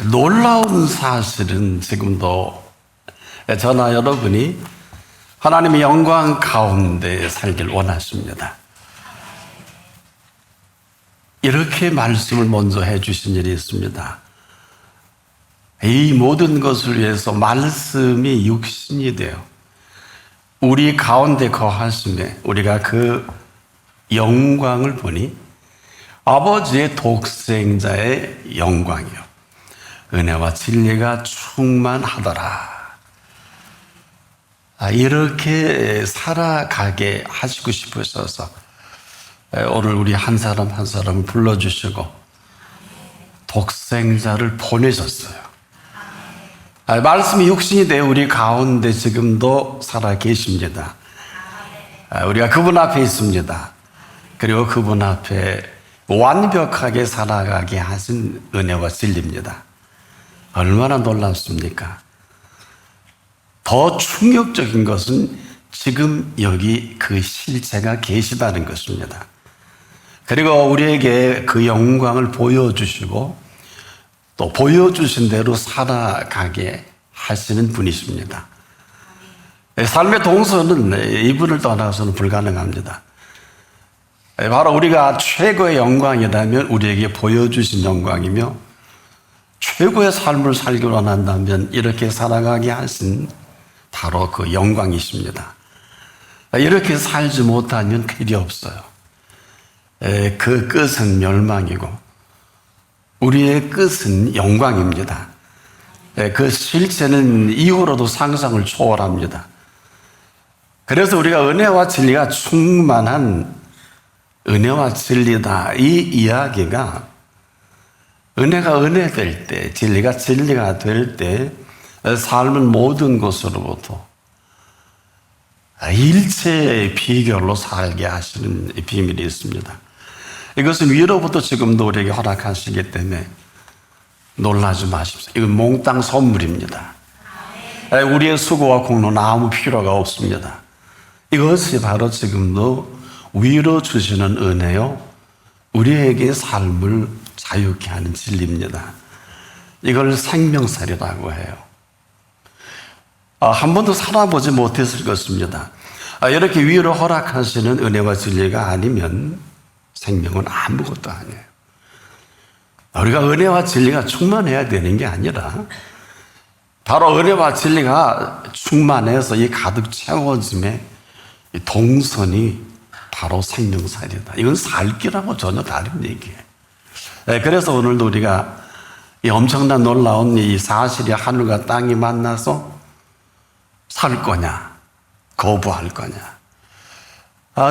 놀라운 사실은 지금도 저나 여러분이 하나님의 영광 가운데 살길 원하십니다. 이렇게 말씀을 먼저 해주신 일이 있습니다. 이 모든 것을 위해서 말씀이 육신이 되어 우리 가운데 거하심에 우리가 그 영광을 보니 아버지의 독생자의 영광이요 은혜와 진리가 충만하더라. 이렇게 살아가게 하시고 싶으셔서 오늘 우리 한 사람 한 사람을 불러주시고 독생자를 보내셨어요. 말씀이 육신이 되어 우리 가운데 지금도 살아 계십니다. 우리가 그분 앞에 있습니다. 그리고 그분 앞에 완벽하게 살아가게 하신 은혜와 진리입니다. 얼마나 놀랍습니까? 더 충격적인 것은 지금 여기 그 실체가 계시다는 것입니다. 그리고 우리에게 그 영광을 보여주시고 또 보여주신 대로 살아가게 하시는 분이십니다. 삶의 동서는 이분을 떠나서는 불가능합니다. 바로 우리가 최고의 영광이라면 우리에게 보여주신 영광이며 최고의 삶을 살기 원한다면 이렇게 살아가게 하신 바로 그 영광이십니다. 이렇게 살지 못하면 길이 없어요. 그 끝은 멸망이고 우리의 끝은 영광입니다. 그 실체는 이후로도 상상을 초월합니다. 그래서 우리가 은혜와 진리가 충만한 은혜와 진리다 이 이야기가 은혜가 은혜 될 때, 진리가 진리가 될 때 삶은 모든 것으로부터 일체의 비결로 살게 하시는 비밀이 있습니다. 이것은 위로부터 지금도 우리에게 허락하시기 때문에 놀라지 마십시오. 이건 몽땅 선물입니다. 우리의 수고와 공로는 아무 필요가 없습니다. 이것이 바로 지금도 위로 주시는 은혜요 우리에게 삶을 자유케 하는 진리입니다. 이걸 생명살이라고 해요. 한 번도 살아보지 못했을 것입니다. 이렇게 위로 허락하시는 은혜와 진리가 아니면 생명은 아무것도 아니에요. 우리가 은혜와 진리가 충만해야 되는 게 아니라 바로 은혜와 진리가 충만해서 이 가득 채워짐에 이 동선이 바로 생명살이다. 이건 살기라고 전혀 다른 얘기예요. 그래서 오늘도 우리가 이 엄청난 놀라운 이 사실이 하늘과 땅이 만나서 살 거냐, 거부할 거냐.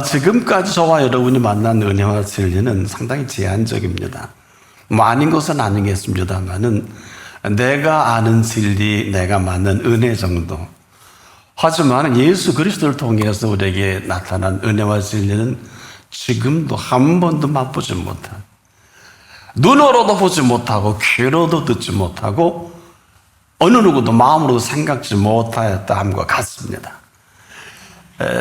지금까지 저와 여러분이 만난 은혜와 진리는 상당히 제한적입니다. 아닌 것은 아니겠습니다만은 내가 아는 진리, 내가 만난 은혜 정도. 하지만 예수 그리스도를 통해서 우리에게 나타난 은혜와 진리는 지금도 한 번도 맛보지 못한, 눈으로도 보지 못하고 귀로도 듣지 못하고 어느 누구도 마음으로 생각지 못하였다함과 같습니다.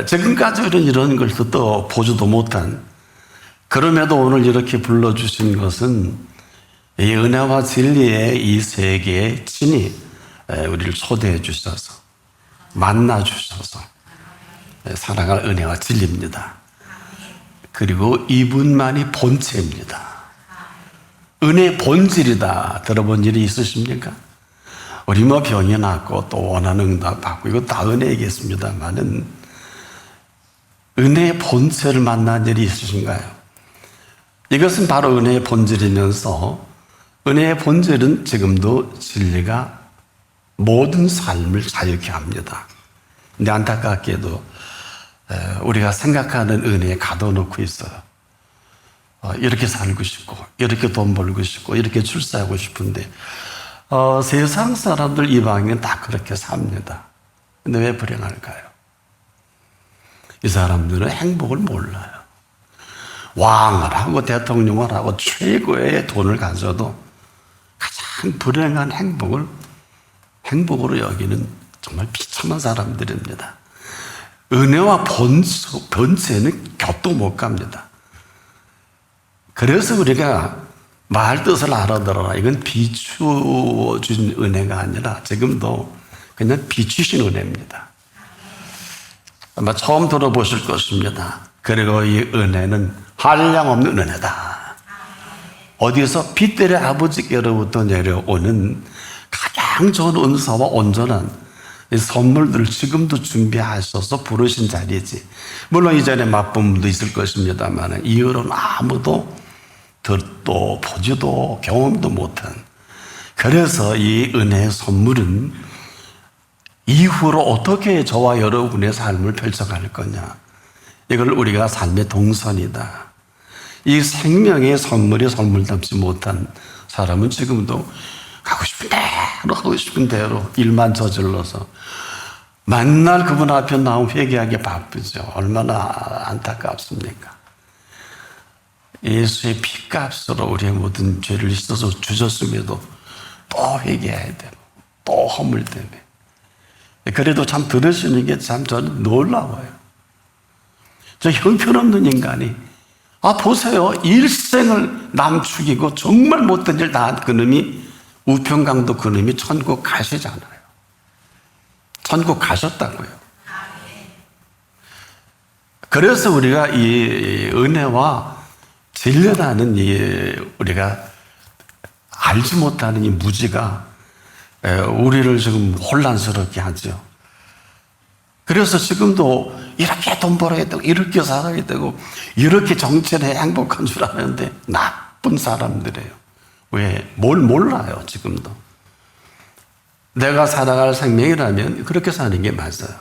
지금까지 우리는 이런 걸 또 보지도 못한, 그럼에도 오늘 이렇게 불러주신 것은 이 은혜와 진리의 이 세계의 진이 우리를 초대해 주셔서 만나 주셔서 살아갈 은혜와 진리입니다. 그리고 이분만이 본체입니다. 은혜의 본질이다 들어본 일이 있으십니까? 우리 뭐 병이 낫고 또 원하는 응답 받고 이거 다 은혜이겠습니다만은 은혜의 본체를 만난 일이 있으신가요? 이것은 바로 은혜의 본질이면서 은혜의 본질은 지금도 진리가 모든 삶을 자유케 합니다. 근데 안타깝게도 우리가 생각하는 은혜에 가둬놓고 있어요. 이렇게 살고 싶고 이렇게 돈 벌고 싶고 이렇게 출세하고 싶은데 세상 사람들 이방인은 다 그렇게 삽니다. 근데 왜 불행할까요? 이 사람들은 행복을 몰라요. 왕을 하고 대통령을 하고 최고의 돈을 가져도 가장 불행한 행복으로 여기는 정말 비참한 사람들입니다. 은혜와 본체는 곁도 못 갑니다. 그래서 우리가 말 뜻을 알아들어라. 이건 비추어준 은혜가 아니라 지금도 그냥 비추신 은혜입니다. 아마 처음 들어보실 것입니다. 그리고 이 은혜는 한량없는 은혜다. 어디서 빛들의 아버지께로부터 내려오는 가장 좋은 은사와 온전한 선물들을 지금도 준비하셔서 부르신 자리지. 물론 이전에 맛봄도 있을 것입니다만 이후로는 아무도 듣도 보지도 경험도 못한, 그래서 이 은혜의 선물은 이후로 어떻게 저와 여러분의 삶을 펼쳐갈 거냐, 이걸 우리가 삶의 동선이다. 이 생명의 선물이 선물답지 못한 사람은 지금도 가고 싶은 대로 일만 저질러서 맨날 그분 앞에 나오면 회개하기 바쁘죠. 얼마나 안타깝습니까? 예수의 피값으로 우리의 모든 죄를 씻어서 주셨음에도 또 회개해야 되고 또 허물 때문에. 그래도 참 들으시는 게 참 저는 놀라워요. 저 형편없는 인간이, 보세요. 일생을 남 죽이고 정말 못된 일 다 한 그놈이, 우편강도 그놈이 천국 가시잖아요. 천국 가셨다고요. 그래서 우리가 이 은혜와 진리라는 우리가 알지 못하는 이 무지가 우리를 지금 혼란스럽게 하죠. 그래서 지금도 이렇게 돈 벌어야 되고 이렇게 살아야 되고 이렇게 정치를 행복한 줄 아는데 나쁜 사람들이에요. 왜? 뭘 몰라요. 지금도. 내가 살아갈 생명이라면 그렇게 사는 게 맞아요.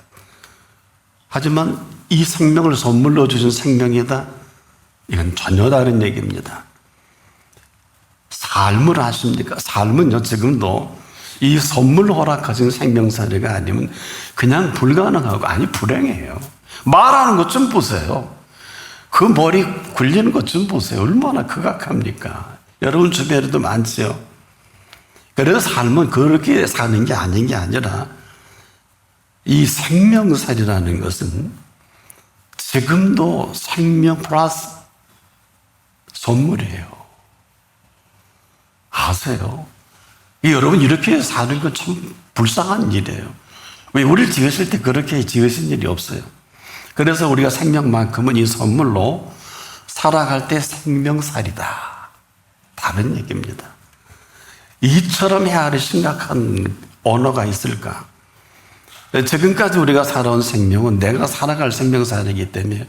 하지만 이 생명을 선물로 주신 생명이다, 이건 전혀 다른 얘기입니다. 삶을 아십니까? 삶은요, 지금도 이 선물 허락하신 생명사례가 아니면 그냥 불가능하고, 아니 불행해요. 말하는 것 좀 보세요. 그 머리 굴리는 것 좀 보세요. 얼마나 극악합니까? 여러분 주변에도 많지요. 그래서 삶은 그렇게 사는 게 아닌 게 아니라 이 생명살이라는 것은 지금도 생명 플러스 선물이에요. 아세요? 여러분 이렇게 사는 건 참 불쌍한 일이에요. 왜? 우리를 지으실 때 그렇게 지으신 일이 없어요. 그래서 우리가 생명만큼은 이 선물로 살아갈 때 생명살이다. 다른 얘기입니다. 이처럼 헤아릴 심각한 언어가 있을까? 지금까지 우리가 살아온 생명은 내가 살아갈 생명살이기 때문에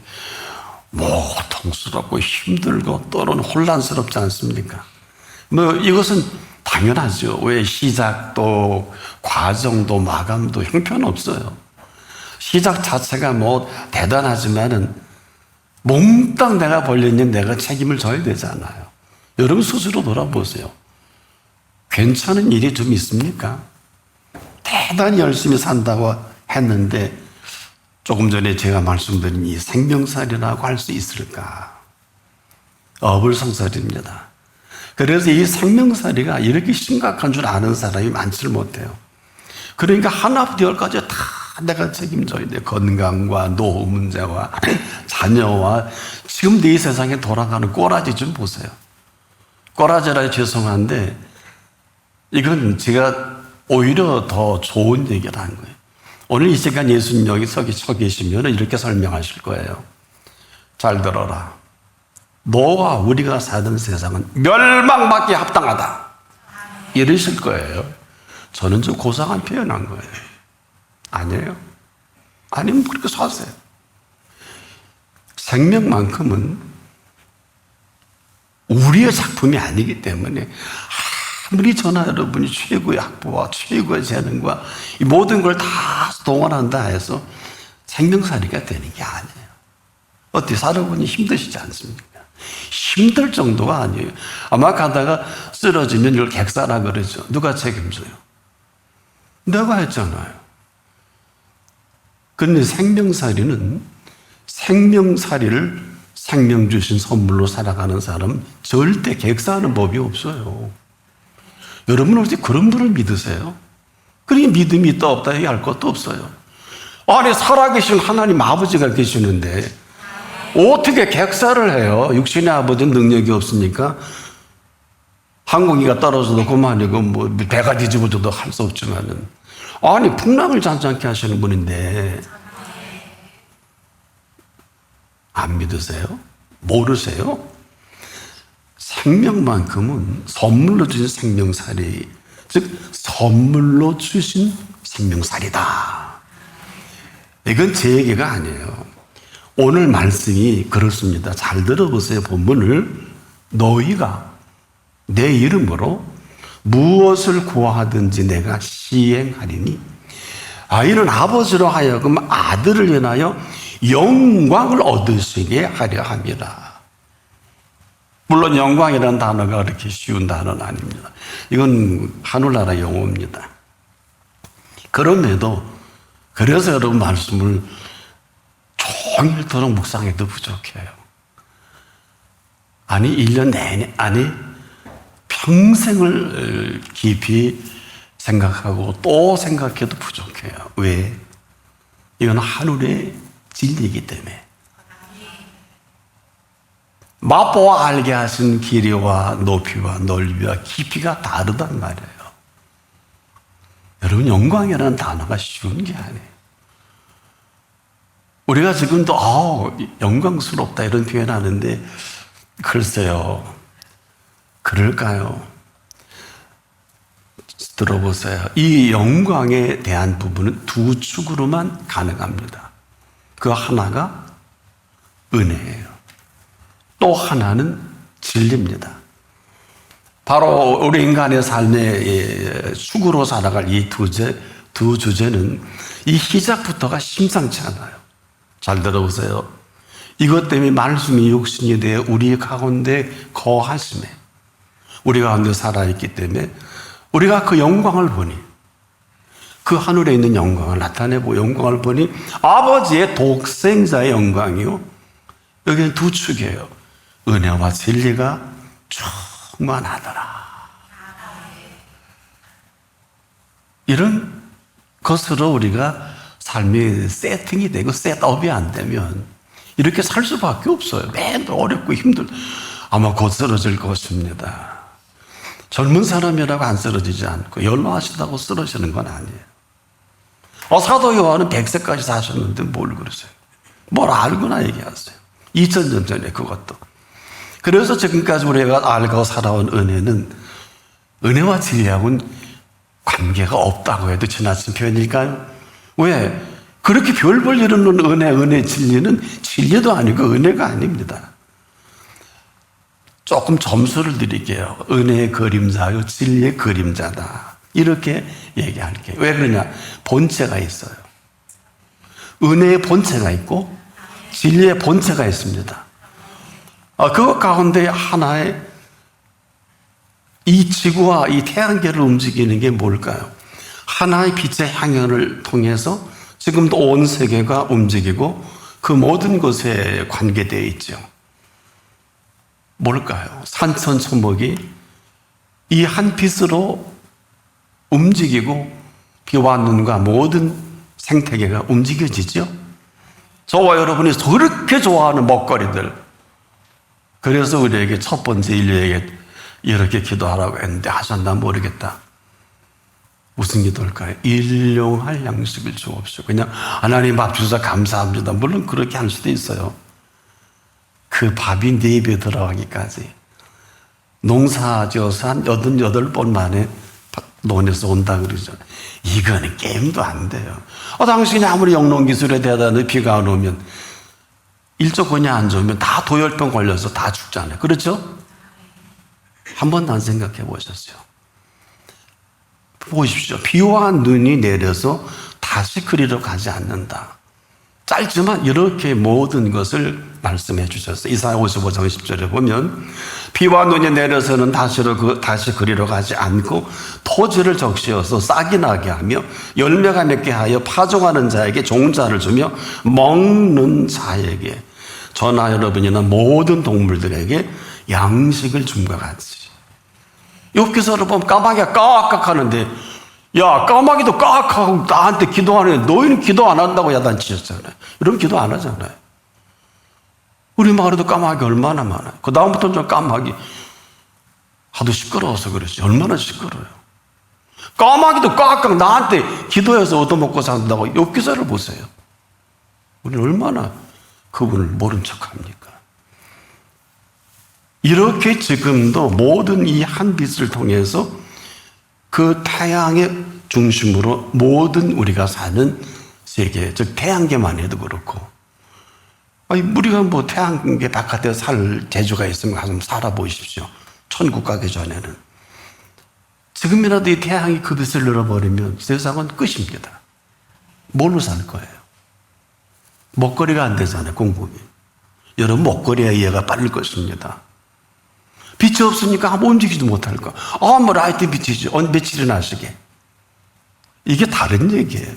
고통스럽고 힘들고 때로는 혼란스럽지 않습니까? 이것은 당연하죠. 왜? 시작도 과정도 마감도 형편없어요. 시작 자체가 대단하지만은 몽땅 내가 벌린 내가 책임을 져야 되잖아요. 여러분 스스로 돌아보세요. 괜찮은 일이 좀 있습니까? 대단히 열심히 산다고 했는데 조금 전에 제가 말씀드린 이 생명살이라고 할 수 있을까? 어불성설입니다. 그래서 이 생명살이가 이렇게 심각한 줄 아는 사람이 많지를 못해요. 그러니까 하나부터 열까지 다 내가 책임져야 돼. 건강과 노후 문제와 자녀와 지금 이 세상에 돌아가는 꼬라지 좀 보세요. 꼬라지라 죄송한데 이건 제가 오히려 더 좋은 얘기를 한 거예요. 오늘 이 시간 예수님 여기 서 계시면 이렇게 설명하실 거예요. 잘 들어라. 너와 우리가 사는 세상은 멸망받기에 합당하다. 이러실 거예요. 저는 좀 고상한 표현한 거예요. 아니에요? 아니면 그렇게 사세요. 생명만큼은 우리의 작품이 아니기 때문에 아무리 전하 여러분이 최고의 학부와 최고의 재능과 이 모든 걸 다 동원한다 해서 생명살이가 되는 게 아니에요. 어떻게 살아보니 힘드시지 않습니까? 힘들 정도가 아니에요. 아마 가다가 쓰러지면 이걸 객사라 그러죠. 누가 책임져요? 내가 했잖아요. 그런데 생명살이는 생명살이를 생명 주신 선물로 살아가는 사람은 절대 객사하는 법이 없어요. 여러분 어떻게 그런 분을 믿으세요? 그러니 믿음이 있다 없다 얘기할 것도 없어요. 아니 살아계신 하나님 아버지가 계시는데 어떻게 객사를 해요? 육신의 아버지는 능력이 없으니까 항공기가 떨어져도 그만이고 뭐 배가 뒤집어져도 할 수 없지만은 아니 풍랑을 잔잔케 하시는 분인데 안 믿으세요? 모르세요? 생명만큼은 선물로 주신 생명살이, 즉 선물로 주신 생명살이다. 이건 제 얘기가 아니에요. 오늘 말씀이 그렇습니다. 잘 들어보세요. 본문을. 너희가 내 이름으로 무엇을 구하든지 내가 시행하리니 이는 아버지로 하여금 아들을 인하여 영광을 얻으시게 하려 함이라. 물론 영광이라는 단어가 그렇게 쉬운 단어는 아닙니다. 이건 하늘나라 용어입니다. 그럼에도 그래서 여러분 말씀을 종일토록 묵상해도 부족해요. 아니 1년 내내 아니 평생을 깊이 생각하고 또 생각해도 부족해요. 왜? 이건 하늘의 진리이기 때문에. 맛보아 알게 하신 길이와 높이와 넓이와 깊이가 다르단 말이에요. 여러분 영광이라는 단어가 쉬운 게 아니에요. 우리가 지금도 영광스럽다 이런 표현하는데 글쎄요. 그럴까요? 들어보세요. 이 영광에 대한 부분은 두 축으로만 가능합니다. 그 하나가 은혜예요. 또 하나는 진리입니다. 바로 우리 인간의 삶의 축으로 살아갈 이 두 주제는 이 시작부터가 심상치 않아요. 잘 들어보세요. 이것 때문에 말씀이 육신이 되어 우리 가운데 거하심에 우리 가운데 살아있기 때문에 우리가 그 영광을 보니 그 하늘에 있는 영광을 나타내고 영광을 보니 아버지의 독생자의 영광이요. 여기는 두 축이에요. 은혜와 진리가 충만하더라. 이런 것으로 우리가 삶이 세팅이 되고 셋업이 안 되면 이렇게 살 수밖에 없어요. 매일 어렵고 아마 곧 쓰러질 것입니다. 젊은 사람이라고 안 쓰러지지 않고 연로하시다고 쓰러지는 건 아니에요. 사도 요한은 100세까지 사셨는데 뭘 그러세요? 뭘 알고나 얘기하세요. 2000년 전에 그것도. 그래서 지금까지 우리가 알고 살아온 은혜는 은혜와 진리하고는 관계가 없다고 해도 지나친 표현일까요? 왜? 그렇게 별 볼 일 없는 은혜, 진리는 진리도 아니고 은혜가 아닙니다. 조금 점수를 드릴게요. 은혜의 그림자요, 진리의 그림자다. 이렇게 얘기할게요. 왜 그러냐? 본체가 있어요. 은혜의 본체가 있고 진리의 본체가 있습니다. 그 가운데 하나의 이 지구와 이 태양계를 움직이는 게 뭘까요? 하나의 빛의 향연을 통해서 지금도 온 세계가 움직이고 그 모든 것에 관계되어 있죠. 뭘까요? 산천초목이 이 한 빛으로 움직이고 비와 눈과 모든 생태계가 움직여지죠. 저와 여러분이 그렇게 좋아하는 먹거리들. 그래서 우리에게 첫 번째 인류에게 이렇게 기도하라고 했는데 하셨나 모르겠다. 무슨 기도일까요? 일용할 양식을 주옵시고 그냥 하나님 밥 주셔서 감사합니다. 물론 그렇게 할 수도 있어요. 그 밥이 내 입에 들어가기까지 농사 지어서 한 88번 만에 논에서 온다 그러죠. 이거는 게임도 안 돼요. 당신이 아무리 영농기술에 대하다는 비가 안 오면 일조건이 안 좋으면 다 도열병 걸려서 다 죽잖아요. 그렇죠? 한 번도 안 생각해 보셨어요? 보십시오. 비와 눈이 내려서 다시 그리로 가지 않는다. 짧지만 이렇게 모든 것을 말씀해 주셨어요. 이사야 55장 10절에 보면 비와 눈이 내려서는 다시 그리로 가지 않고 토지를 적시어서 싹이 나게 하며 열매가 맺게 하여 파종하는 자에게 종자를 주며 먹는 자에게 저나 여러분이나 모든 동물들에게 양식을 줌과 같이. 욥기서를 보면 까마귀가 까악까악 하는데 야 까마귀도 까악하고 나한테 기도하는데 너희는 기도 안 한다고 야단치셨잖아요. 이러면 기도 안 하잖아요. 우리 마을에도 까마귀 얼마나 많아요. 그 다음부터는 좀 까마귀 하도 시끄러워서 그렇지. 얼마나 시끄러워요. 까마귀도 꽉꽉 나한테 기도해서 얻어먹고 산다고 욥기서를 보세요. 우리는 얼마나 그분을 모른 척합니까? 이렇게 지금도 모든 이 한 빛을 통해서 그 태양의 중심으로 모든 우리가 사는 세계, 즉 태양계만 해도 그렇고, 아니 우리가 뭐 태양계 바깥에 살 재주가 있으면 가서 살아보십시오. 천국 가기 전에는. 지금이라도 이 태양이 그 빛을 잃어버리면 세상은 끝입니다. 뭘로 살 거예요? 먹거리가 안 되잖아요, 공급이. 여러분, 먹거리에 이해가 빠를 것입니다. 빛이 없으니까 아무 움직이지도 못할 거. 뭐 라이트 빛이지. 며칠이나 하시게. 이게 다른 얘기예요.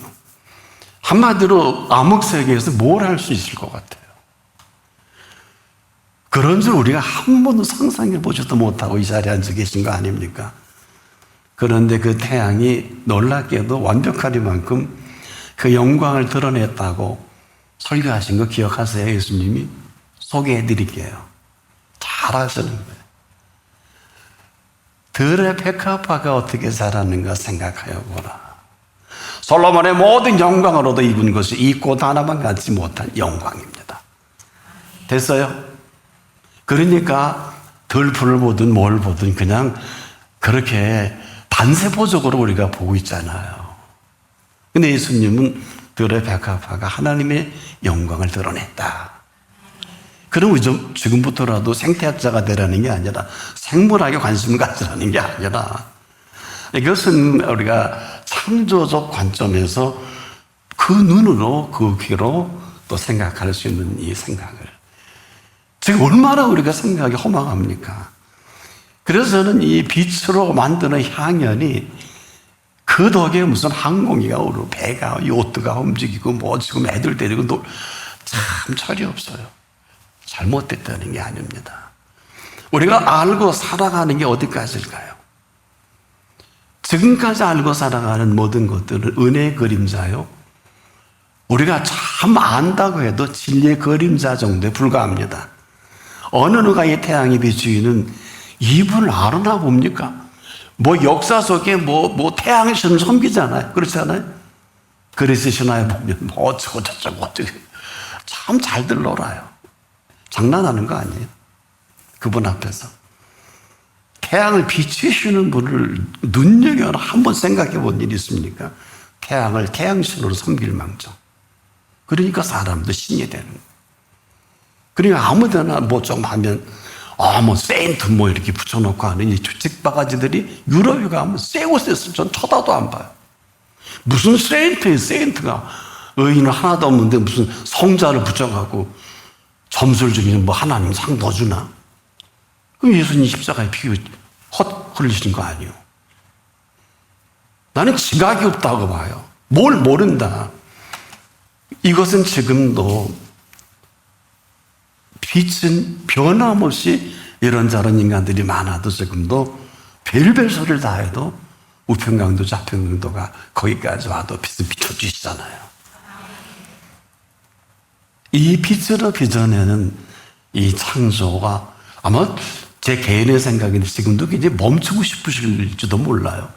한마디로 암흑 세계에서 뭘 할 수 있을 것 같아요. 그런 줄 우리가 한 번도 상상해 보지도 못하고 이 자리에 앉아 계신 거 아닙니까? 그런데 그 태양이 놀랍게도 완벽하리만큼 그 영광을 드러냈다고 설교하신 거 기억하세요? 예수님이 소개해 드릴게요. 잘 아시는 거예요. 들의 백합화가 어떻게 자랐는가 생각하여 보라. 솔로몬의 모든 영광으로도 입은 것이 이 꽃 하나만 갖지 못한 영광입니다. 됐어요? 그러니까 들풀을 보든 뭘 보든 그냥 그렇게 단세포적으로 우리가 보고 있잖아요. 근데 예수님은 들의 백합화가 하나님의 영광을 드러냈다. 그럼 지금부터라도 생태학자가 되라는 게 아니라 생물학에 관심을 가지라는 게 아니라 이것은 우리가 창조적 관점에서 그 눈으로 그 귀로 또 생각할 수 있는 이 생각을 지금 얼마나 우리가 생각이 허망합니까? 그래서 저는 이 빛으로 만드는 향연이 그 덕에 무슨 항공기가 오르고 배가 요트가 움직이고 뭐 지금 애들 데리고 참 철이 없어요. 잘못됐다는 게 아닙니다. 우리가 알고 살아가는 게 어디까지일까요? 지금까지 알고 살아가는 모든 것들은 은혜의 그림자요. 우리가 참 안다고 해도 진리의 그림자 정도에 불과합니다. 어느 누가 이 태양이 비추이는 이분을 알아나 봅니까? 뭐 역사 속에 뭐 태양의 신을 섬기잖아요. 그렇잖아요? 그리스 신화에 보면 뭐 어쩌고 저쩌고 어쩌고 참 잘들 놀아요. 장난하는 거 아니에요? 그분 앞에서. 태양을 비추시는 분을 눈여겨라 한번 생각해 본 일이 있습니까? 태양을 태양신으로 섬길 망정. 그러니까 사람도 신이 되는 거예요. 그러니까 아무데나 뭐 좀 하면 뭐 세인트 뭐 이렇게 붙여놓고 하는 이 주책바가지들이 유럽에 가면 새 옷을 전 쳐다도 안 봐요. 무슨 세인트가 의인은 하나도 없는데 무슨 성자를 붙여갖고 점수를 주면 뭐 하나님 상 더 주나? 그럼 예수님 십자가에 피 흘리신 거 아니에요? 나는 지각이 없다고 봐요. 뭘 모른다. 이것은 지금도 빛은 변함없이 이런저런 인간들이 많아도 지금도 별별 소리를 다 해도 우편강도 좌편강도가 거기까지 와도 빛을 비춰주시잖아요. 이 빛으로 빚어내는 이 창조가 아마 제 개인의 생각인데 지금도 이제 멈추고 싶으실지도 몰라요.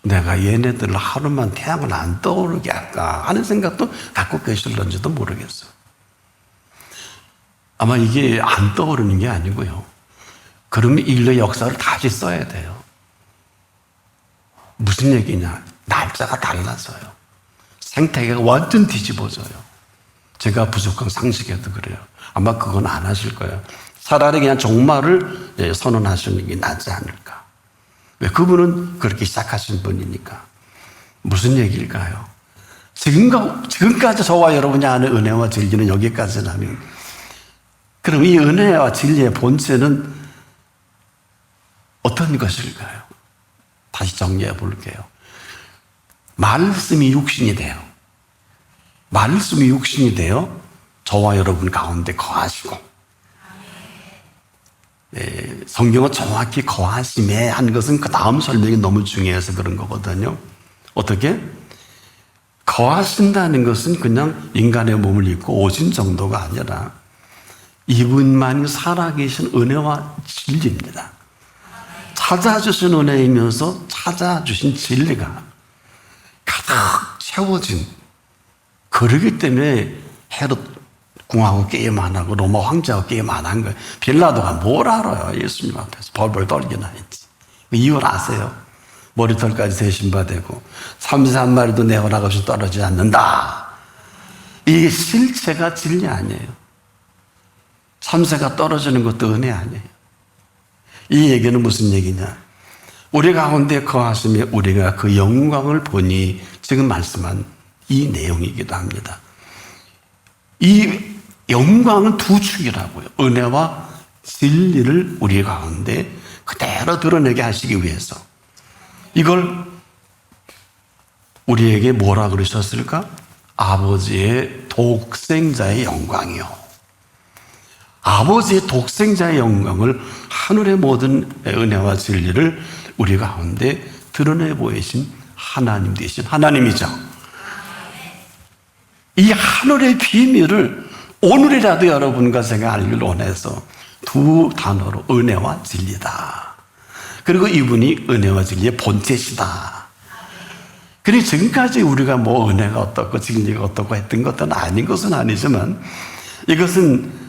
내가 얘네들 하루만 태양을 안 떠오르게 할까 하는 생각도 갖고 계실런지도 모르겠어요. 아마 이게 안 떠오르는 게 아니고요. 그러면 인류의 역사를 다시 써야 돼요. 무슨 얘기냐? 날짜가 달라서요. 생태계가 완전 뒤집어져요. 제가 부족한 상식에도 그래요. 아마 그건 안 하실 거예요. 차라리 그냥 종말을 선언하시는 게 낫지 않을까. 왜? 그분은 그렇게 시작하신 분이니까. 무슨 얘기일까요? 지금까지 저와 여러분이 아는 은혜와 진리는 여기까지라면 그럼 이 은혜와 진리의 본체는 어떤 것일까요? 다시 정리해 볼게요. 말씀이 육신이 돼요. 말씀이 육신이 되어 저와 여러분 가운데 거하시고 성경은 정확히 거하심에 한 것은 그 다음 설명이 너무 중요해서 그런 거거든요. 어떻게? 거하신다는 것은 그냥 인간의 몸을 입고 오신 정도가 아니라 이분만이 살아계신 은혜와 진리입니다. 찾아주신 은혜이면서 찾아주신 진리가 가득 채워진, 그러기 때문에 헤롯 궁하고 게임 안 하고 로마 황제하고 게임 안 한 거예요. 빌라도가 뭘 알아요. 예수님 앞에서 벌벌 떨기나 했지. 그 이유를 아세요? 머리털까지 대신받고 참새 한 마리도 내 허락 없이 떨어지지 않는다. 이게 실체가 진리 아니에요. 참새가 떨어지는 것도 은혜 아니에요. 이 얘기는 무슨 얘기냐? 우리 가운데 거하시며 우리가 그 영광을 보니, 지금 말씀한 이 내용이기도 합니다. 이 영광은 두 축이라고요. 은혜와 진리를 우리 가운데 그대로 드러내게 하시기 위해서. 이걸 우리에게 뭐라 그러셨을까? 아버지의 독생자의 영광이요. 아버지의 독생자의 영광을, 하늘의 모든 은혜와 진리를 우리 가운데 드러내 보이신 하나님 되신 하나님이죠. 이 하늘의 비밀을 오늘이라도 여러분과 제가 알기를 원해서 두 단어로 은혜와 진리다. 그리고 이분이 은혜와 진리의 본체시다. 그리고 지금까지 우리가 뭐 은혜가 어떻고 진리가 어떻고 했던 것은 아닌 것은 아니지만, 이것은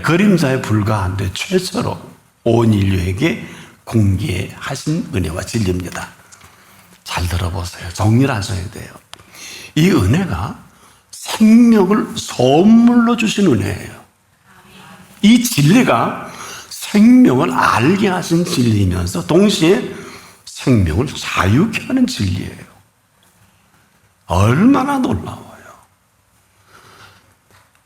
그림자에 불과한데 최초로 온 인류에게 공개하신 은혜와 진리입니다. 잘 들어보세요. 정리를 하셔야 돼요. 이 은혜가 생명을 선물로 주신 은혜예요. 이 진리가 생명을 알게 하신 진리이면서 동시에 생명을 자유케 하는 진리예요. 얼마나 놀라워요.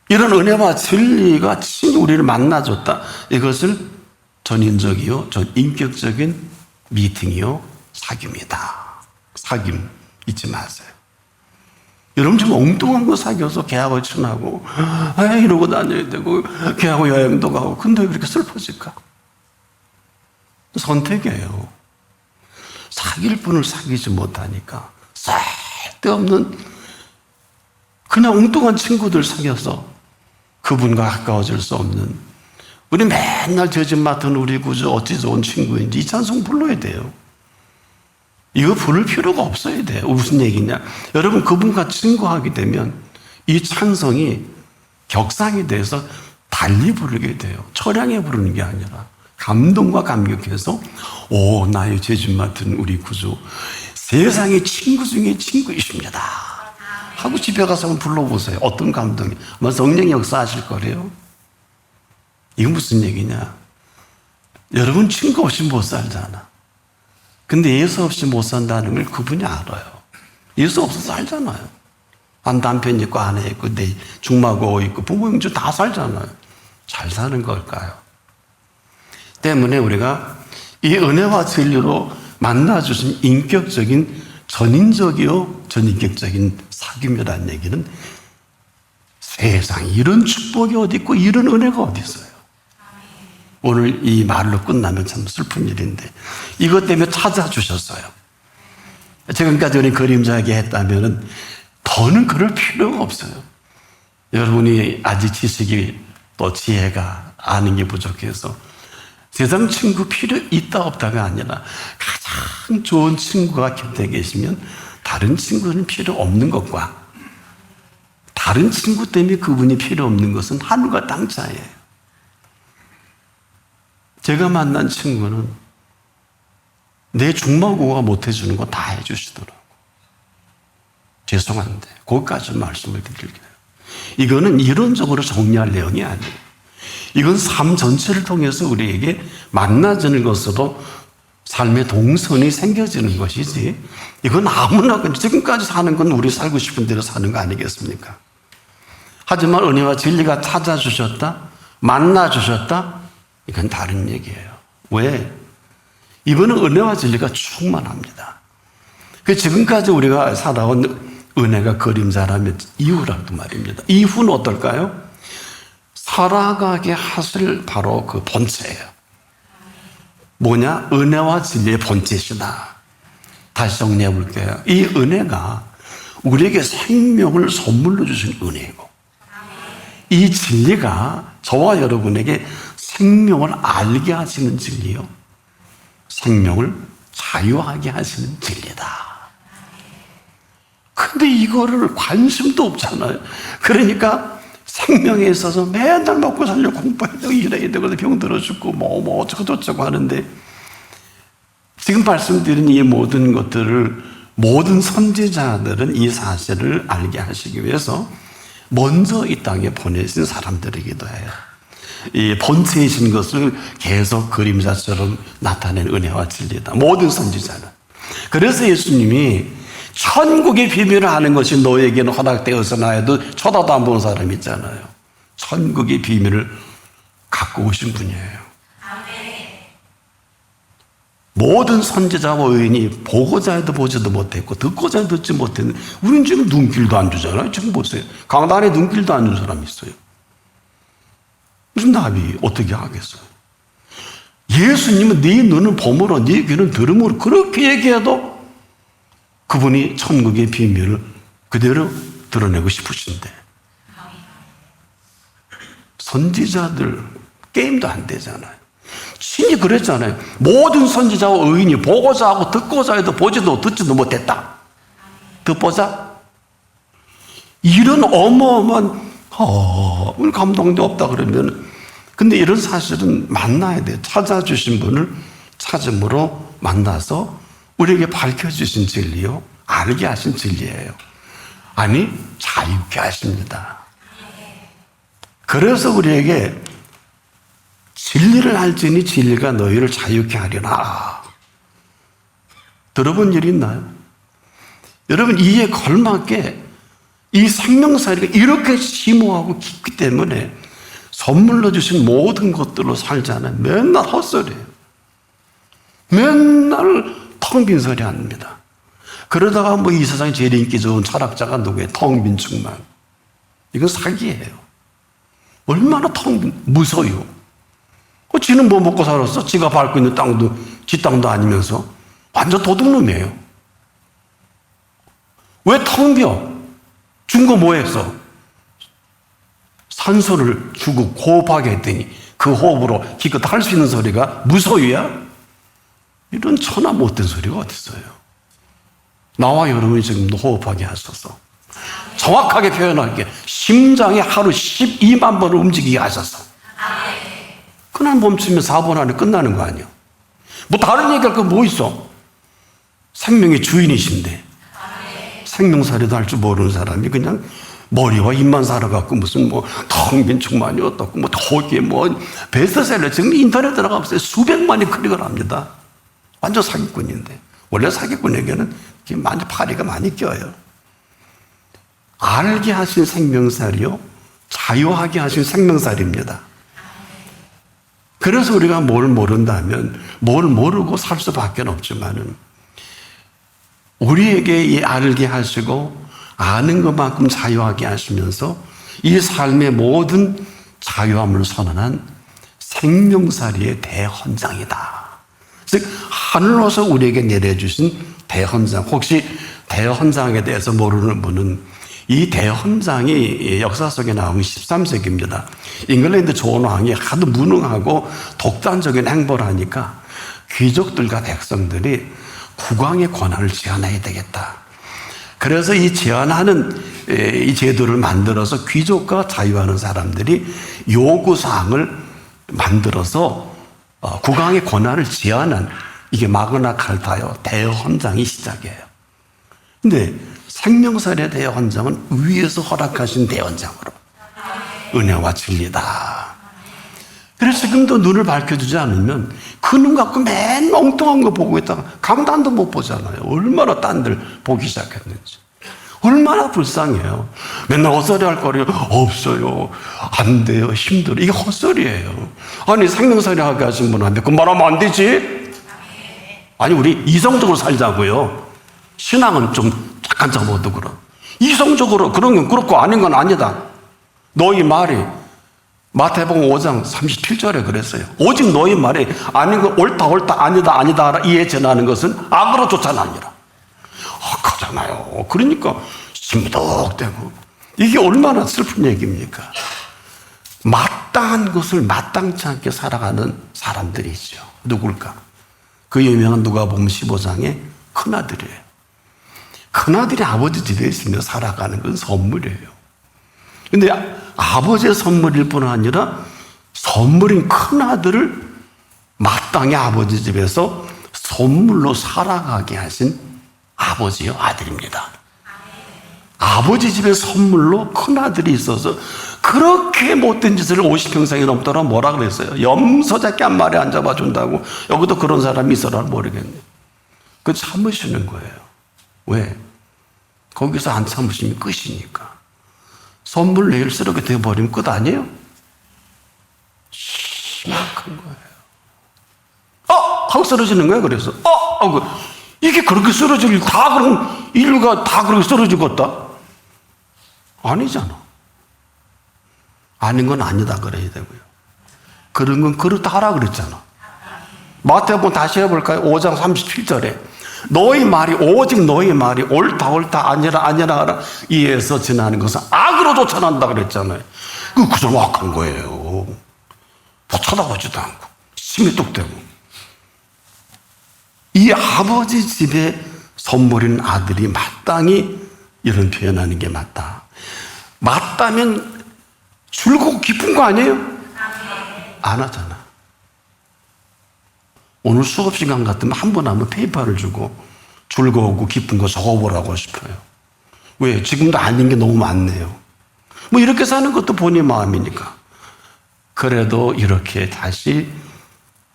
이런 은혜와 진리가 친히 우리를 만나줬다. 이것을 전인적이요, 전인격적인 미팅이요, 사귐이다. 사귐 잊지 마세요. 여러분 지금 엉뚱한 거 사귀어서 걔하고 친하고 이러고 다녀야 되고 걔하고 여행도 가고, 근데 왜 그렇게 슬퍼질까? 선택이에요. 사귈 분을 사귀지 못하니까 쓸데없는 그냥 엉뚱한 친구들 사귀어서 그분과 가까워질 수 없는, 우리 맨날 저집 맡은 우리 구주 어찌 좋은 친구인지 이 찬송 불러야 돼요. 이거 부를 필요가 없어야 돼요. 무슨 얘기냐? 여러분 그분과 친구하게 되면 이 찬송이 격상이 돼서 달리 부르게 돼요. 처량해 부르는 게 아니라 감동과 감격해서, 오, 나의 죄짓 맡은 우리 구주 세상의 친구 중에 친구이십니다 하고 집에 가서 한번 불러보세요. 어떤 감동이. 아마 성령이 역사하실 거래요. 이게 무슨 얘기냐? 여러분 친구 없이 못 살잖아. 근데 예수 없이 못 산다는 걸 그분이 알아요. 예수 없어서 살잖아요. 남편 있고 아내 있고 내 중마고 있고 부모 형제 다 살잖아요. 잘 사는 걸까요? 때문에 우리가 이 은혜와 진리로 만나주신 인격적인 전인적이요 전인격적인 사귐이라는 얘기는, 세상에 이런 축복이 어디 있고 이런 은혜가 어디 있어요. 오늘 이 말로 끝나면 참 슬픈 일인데, 이것 때문에 찾아주셨어요. 지금까지 우리 그림자에게 했다면 더는 그럴 필요가 없어요. 여러분이 아직 지식이 또 지혜가 아는 게 부족해서 세상 친구 필요 있다 없다가 아니라, 가장 좋은 친구가 곁에 계시면 다른 친구는 필요 없는 것과, 다른 친구 때문에 그분이 필요 없는 것은 하늘과 땅 차이예요. 제가 만난 친구는 내 중마고가 못 해주는 거 다 해주시더라고. 죄송한데 거기까지 말씀을 드릴게요. 이거는 이론적으로 정리할 내용이 아니에요. 이건 삶 전체를 통해서 우리에게 만나지는 것으로 삶의 동선이 생겨지는 것이지, 이건 아무나 지금까지 사는 건 우리 살고 싶은 대로 사는 거 아니겠습니까? 하지만 은혜와 진리가 찾아주셨다, 만나주셨다, 이건 다른 얘기예요. 왜? 이번은 은혜와 진리가 충만합니다. 그 지금까지 우리가 살아온 은혜가 그림자라면 이후라도 말입니다. 이후는 어떨까요? 살아가게 하실 바로 그 본체예요. 뭐냐? 은혜와 진리의 본체시다. 다시 정리해 볼게요. 이 은혜가 우리에게 생명을 선물로 주신 은혜이고, 이 진리가 저와 여러분에게 생명을 알게 하시는 진리요, 생명을 자유하게 하시는 진리다. 근데 이거를 관심도 없잖아요. 그러니까 생명에 있어서 맨날 먹고 살려 공부해야 되고 일해야 되고 병들어 죽고 뭐 어쩌고 하는데, 지금 말씀드린 이 모든 것들을 모든 선지자들은 이 사실을 알게 하시기 위해서 먼저 이 땅에 보내신 사람들이기도 해요. 이 본체이신 것을 계속 그림자처럼 나타낸 은혜와 진리다. 모든 선지자는. 그래서 예수님이 천국의 비밀을 아는 것이 너에게는 허락되었으나 해도 쳐다도 안 보는 사람 있잖아요. 천국의 비밀을 갖고 오신 분이에요. 모든 선지자와 의인이 보고자 해도 보지도 못했고 듣고자 해도 듣지 못했는데, 우린 지금 눈길도 안 주잖아요. 지금 보세요. 강단에 눈길도 안 준 사람이 있어요. 무슨 나비 어떻게 하겠어요? 예수님은 네 눈은 봄으로 네 귀는 들음으로 그렇게 얘기해도 그분이 천국의 비밀을 그대로 드러내고 싶으신데, 선지자들 게임도 안 되잖아요. 신이 그랬잖아요. 모든 선지자와 의인이 보고자 하고 듣고자 해도 보지도 듣지도 못했다. 듣보자. 이런 어마어마한 오늘 감동도 없다 그러면, 근데 이런 사실은 만나야 돼요. 찾아주신 분을 찾음으로 만나서 우리에게 밝혀주신 진리요, 알게 하신 진리예요. 아니, 자유케 하십니다. 그래서 우리에게 진리를 알지니 진리가 너희를 자유케 하리라. 들어본 일 있나요? 여러분, 이에 걸맞게 이 생명사리가 이렇게 심오하고 깊기 때문에 선물로 주신 모든 것들로 살자는 맨날 헛소리예요. 맨날 텅 빈 소리 합니다. 그러다가 뭐 이 세상에 제일 인기 좋은 철학자가 누구예요? 텅 빈 충만. 이건 사기예요. 얼마나 텅 빈, 무서워요. 지는 뭐 먹고 살았어? 지가 밟고 있는 땅도 지 땅도 아니면서 완전 도둑놈이에요. 왜 텅 비어? 준 거 뭐 했어? 산소를 주고 호흡하게 했더니 그 호흡으로 기껏 할 수 있는 소리가 무소유야? 이런 천하 못된 소리가 어디 있어요? 나와 여러분이 지금도 호흡하게 하셔서, 정확하게 표현할게, 심장이 하루 12만 번을 움직이게 하셔서, 그날 멈추면 4분 안에 끝나는 거 아니에요? 뭐 다른 얘기할 거 뭐 있어? 생명의 주인이신데 생명살이도 할 줄 모르는 사람이 그냥 머리와 입만 살아갖고 무슨 뭐 텅 빈 충만이 어떻고 뭐 거기에 뭐 베스트셀러, 지금 인터넷 들어가보세요. 수백만이 클릭을 합니다. 완전 사기꾼인데, 원래 사기꾼에게는 많이 파리가 많이 껴요. 알게 하신 생명살이요, 자유하게 하신 생명살입니다. 그래서 우리가 뭘 모른다면 뭘 모르고 살 수밖에 없지만은, 우리에게 이 알게 하시고 아는 것만큼 자유하게 하시면서 이 삶의 모든 자유함을 선언한 생명살이의 대헌장이다. 즉 하늘로서 우리에게 내려주신 대헌장. 혹시 대헌장에 대해서 모르는 분은, 이 대헌장이 역사 속에 나온 13세기입니다. 잉글랜드 존 왕이 하도 무능하고 독단적인 행보를 하니까 귀족들과 백성들이 국왕의 권한을 제한해야 되겠다. 그래서 이 제한하는 이 제도를 만들어서 귀족과 자유하는 사람들이 요구사항을 만들어서 국왕의 권한을 제한한, 이게 마그나 칼타요 대헌장이 시작이에요. 근데 생명살의 대헌장은 위에서 허락하신 대헌장으로 은혜와 진리다. 그래서 지금도 눈을 밝혀주지 않으면 그 눈 갖고 맨 엉뚱한 거 보고 있다가 강단도 못 보잖아요. 얼마나 딴 들 보기 시작했는지. 얼마나 불쌍해요. 맨날 헛소리 할 거리요. 없어요. 안 돼요. 힘들어. 이게 헛소리예요. 아니, 생명살이 하게 하신 분한테 그 말하면 안 되지? 아니, 우리 이성적으로 살자고요. 신앙은 좀 약간 접어도 그럼. 이성적으로 그런 건 그렇고 아닌 건 아니다. 너희 말이 마태복음 5장 37절에 그랬어요. 오직 너희 말이 아닌 거 옳다 아니다 이에 전하는 것은 악으로 쫓아나니라. 그러잖아요. 그러니까 심덕대고, 이게 얼마나 슬픈 얘기입니까? 마땅한 것을 마땅치 않게 살아가는 사람들이 있죠. 누굴까? 그 유명한 누가복음 15장의 큰아들이에요. 큰아들이 아버지 집에 있으며 살아가는 건 선물이에요. 근데 아버지의 선물일 뿐 아니라 선물인 큰아들을 마땅히 아버지 집에서 선물로 살아가게 하신 아버지요 아들입니다. 아버지 집에 선물로 큰아들이 있어서 그렇게 못된 짓을 50평생이 넘도록 뭐라 그랬어요? 염소잡기 한 마리 안 잡아준다고. 여기도 그런 사람이 있어라 모르겠네. 그 참으시는 거예요. 왜? 거기서 안 참으시면 끝이니까. 선물 내일 쓰레기 돼버리면 끝 아니에요? 심각한 거예요. 하고 쓰러지는 거예요. 그래서 이게 그렇게 쓰러질 다 그럼 인류가 다 그렇게 쓰러지겠다? 아니잖아. 아닌 건 아니다 그래야 되고요. 그런 건 그렇다 하라 그랬잖아. 마태복음 다시 해볼까요? 5장 37절에 너희 말이 오직 너희 말이 옳다 아니라 하라 이에서 지나는 것은 악으로 쫓아난다 그랬잖아요. 그 정확한 거예요. 뭐 쳐다보지도 않고 심히 뚝대고 이 아버지 집에 선물인 아들이 마땅히 이런 표현하는 게 맞다. 맞다면 즐겁고 기쁜 거 아니에요? 안 하잖아. 오늘 수업 시간 같으면 한 번 하면 페이퍼를 주고 즐거우고 기쁜 거 적어보라고 싶어요. 왜? 지금도 아닌 게 너무 많네요. 뭐 이렇게 사는 것도 본인 마음이니까. 그래도 이렇게 다시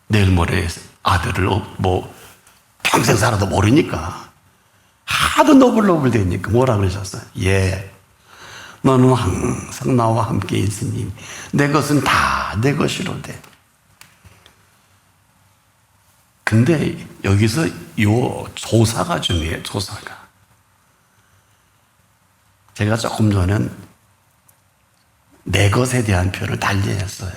내일 모레 아들을 뭐 평생 살아도 모르니까 하도 너블너블 되니까 뭐라 그러셨어요? 너는 항상 나와 함께 있으니 내 것은 다 내 것이로되. 근데 여기서 요 조사가 중요해요. 조사가. 제가 조금 전에 내 것에 대한 표현을 달리했어요.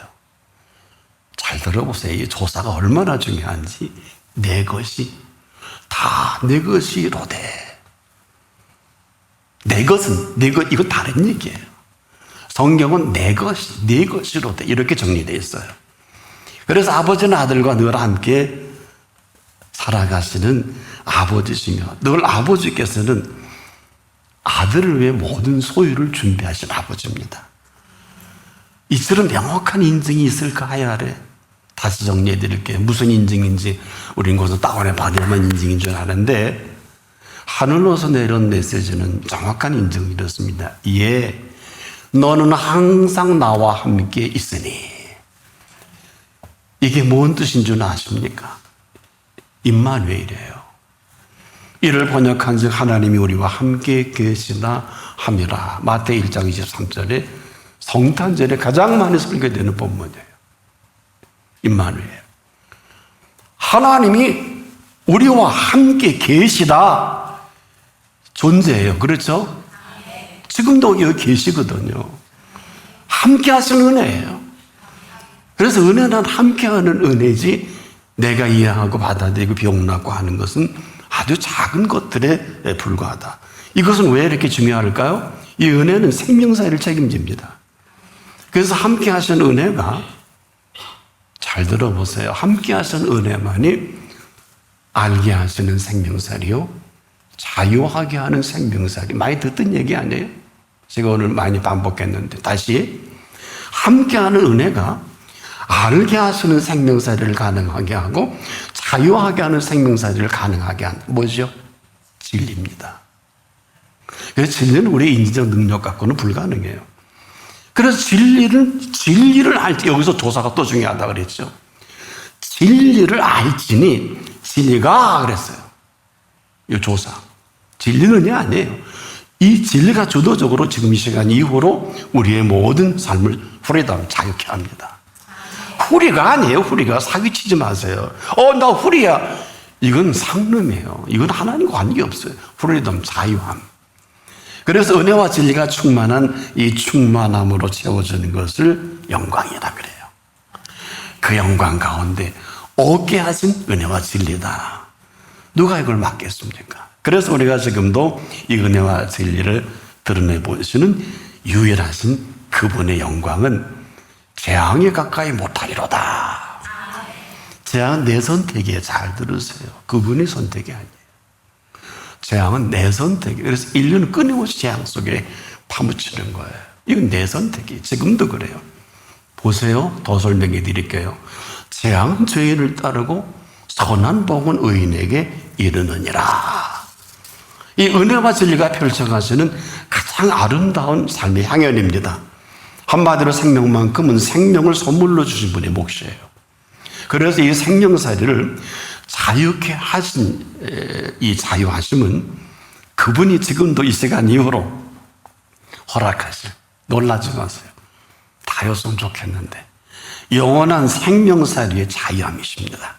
잘 들어보세요. 이 조사가 얼마나 중요한지. 내 것이 다 내 것이로되. 내 것은 내 것, 이거 다른 얘기예요. 성경은 내 것이로되 이렇게 정리되어 있어요. 그래서 아버지는 아들과 늘 함께 살아가시는 아버지시며 늘 아버지께서는 아들을 위해 모든 소유를 준비하신 아버지입니다. 이처럼 명확한 인증이 있을까 하야 아래 다시 정리해 드릴게요. 무슨 인증인지 우린 거기서 다운해 받으면 인증인 줄 아는데 하늘로서 내려온 메시지는 정확한 인증이 이렇습니다. 너는 항상 나와 함께 있으니. 이게 뭔 뜻인 줄 아십니까? 임마누엘이에요. 이를 번역한 즉 하나님이 우리와 함께 계시다 함이라. 마태 1장 23절에 성탄절에 가장 많이 설교되는 본문이에요. 임마누엘. 하나님이 우리와 함께 계시다 존재예요. 그렇죠? 지금도 여기 계시거든요. 함께 하시는 은혜예요. 그래서 은혜는 함께 하는 은혜지 내가 이해하고 받아들이고 병납고 하는 것은 아주 작은 것들에 불과하다. 이것은 왜 이렇게 중요할까요? 이 은혜는 생명사를 책임집니다. 그래서 함께 하시는 은혜가 잘 들어보세요. 함께 하시는 은혜만이 알게 하시는 생명살이요 자유하게 하는 생명살이. 많이 듣던 얘기 아니에요? 제가 오늘 많이 반복했는데 다시 함께하는 은혜가 알게 하시는 생명살이를 가능하게 하고 자유하게 하는 생명살이를 가능하게 하는 뭐죠? 진리입니다. 그래서 진리는 우리의 인지적 능력 갖고는 불가능해요. 그래서 진리를 알 때 여기서 조사가 또 중요하다 그랬죠. 진리를 알지니 진리가 그랬어요. 이 조사. 진리는이 아니에요. 이 진리가 주도적으로 지금 이 시간 이후로 우리의 모든 삶을 후리담 자유케 합니다. 후리가 아니에요. 후리가 사기치지 마세요. 나 후리야. 이건 상름이에요. 이건 하나님과 관계없어요. 후리담 자유함. 그래서 은혜와 진리가 충만한 이 충만함으로 채워지는 것을 영광이라 그래요. 그 영광 가운데 얻게 하신 은혜와 진리다. 누가 이걸 막겠습니까? 그래서 우리가 지금도 이 은혜와 진리를 드러내 보시는 유일하신 그분의 영광은 재앙에 가까이 못하리로다. 재앙은 내 선택이에요. 잘 들으세요. 그분의 선택이 아니에요. 재앙은 내 선택이에요. 그래서 인류는 끊임없이 재앙 속에 파묻히는 거예요. 이건 내 선택이에요. 지금도 그래요. 보세요. 더 설명해 드릴게요. 재앙은 죄인을 따르고 선한 복은 의인에게 이르느니라. 이 은혜와 진리가 펼쳐가시는 가장 아름다운 삶의 향연입니다. 한마디로 생명만큼은 생명을 선물로 주신 분의 몫이에요. 그래서 이 생명살이를 자유케 하신 이 자유하심은 그분이 지금도 이 시간 이후로 허락하신, 놀라지 마세요. 다였으면 좋겠는데 영원한 생명살이의 자유함이십니다.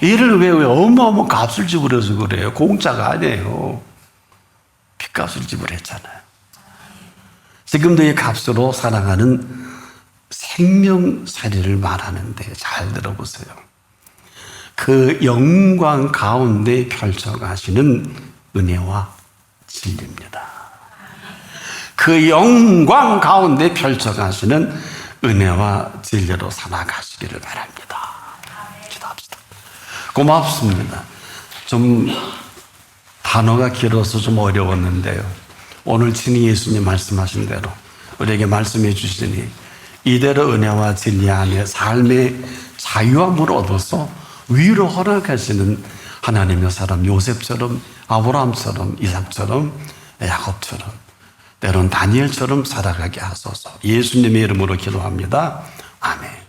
이를 왜 어마어마한 값을 지불해서 그래요? 공짜가 아니에요. 핏값을 지불했잖아요. 지금도 이 값으로 살아가는 생명살이를 말하는데 잘 들어보세요. 그 영광 가운데 펼쳐가시는 은혜와 진리입니다. 그 영광 가운데 펼쳐가시는 은혜와 진리로 살아가시기를 바랍니다. 기도합시다. 고맙습니다. 좀 단어가 길어서 좀 어려웠는데요. 오늘 친히 예수님 말씀하신 대로 우리에게 말씀해 주시니 이대로 은혜와 진리 안에 삶의 자유함을 얻어서 위로 허락하시는 하나님의 사람 요셉처럼, 아브라함처럼, 이삭처럼, 야곱처럼, 때론 다니엘처럼 살아가게 하소서. 예수님의 이름으로 기도합니다. 아멘.